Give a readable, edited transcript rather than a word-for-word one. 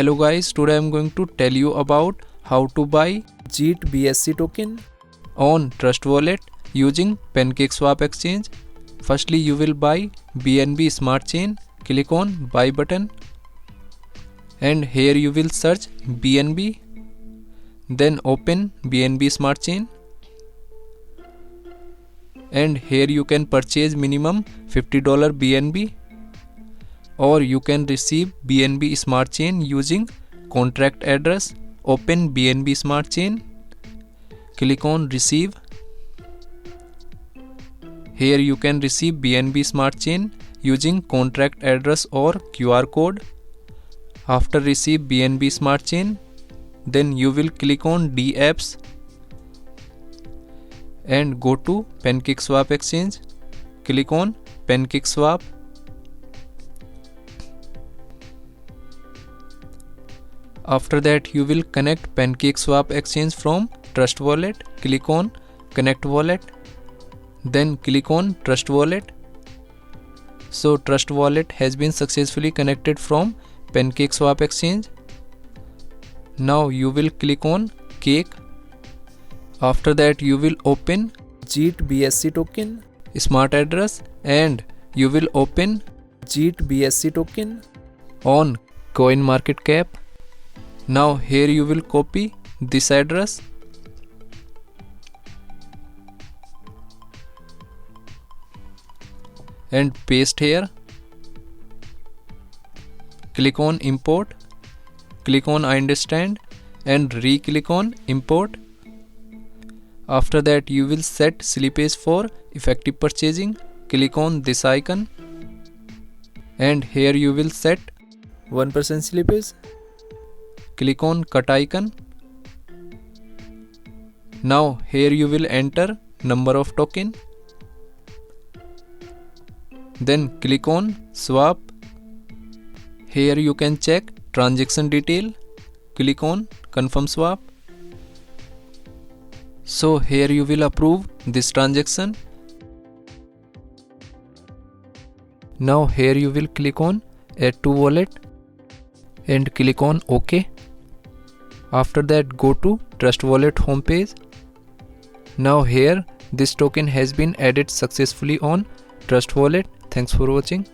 Hello guys, today I am going to tell you about how to buy Jeet BSC token on Trust Wallet using PancakeSwap exchange. Firstly, you will buy BNB Smart Chain. Click on buy button and here you will search BNB. Then open BNB Smart Chain and here you can purchase minimum $50 BNB, or you can receive BNB Smart Chain using contract address. Open BNB Smart Chain, click on receive. Here you can receive BNB Smart Chain using contract address or QR code. After receive BNB Smart Chain, then you will click on dApps and go to PancakeSwap exchange. Click on PancakeSwap. After that, you will connect PancakeSwap exchange from Trust Wallet. Click on Connect Wallet. Then click on Trust Wallet. So Trust Wallet has been successfully connected from PancakeSwap exchange. Now you will click on Cake. After that, you will open Jeet BSC token smart address and you will open Jeet BSC token on CoinMarketCap. Now here you will copy this address and paste here. Click on import. Click on I understand and re-click on import. After that, you will set slippage for effective purchasing. Click on this icon and here you will set 1% slippage. Click on cut icon. Now here you will enter number of token. Then click on swap. Here you can check transaction detail. Click on confirm swap. So here you will approve this transaction. Now here you will click on add to wallet and click on OK. After that, go to Trust Wallet homepage. Now here this token has been added successfully on Trust Wallet. Thanks for watching.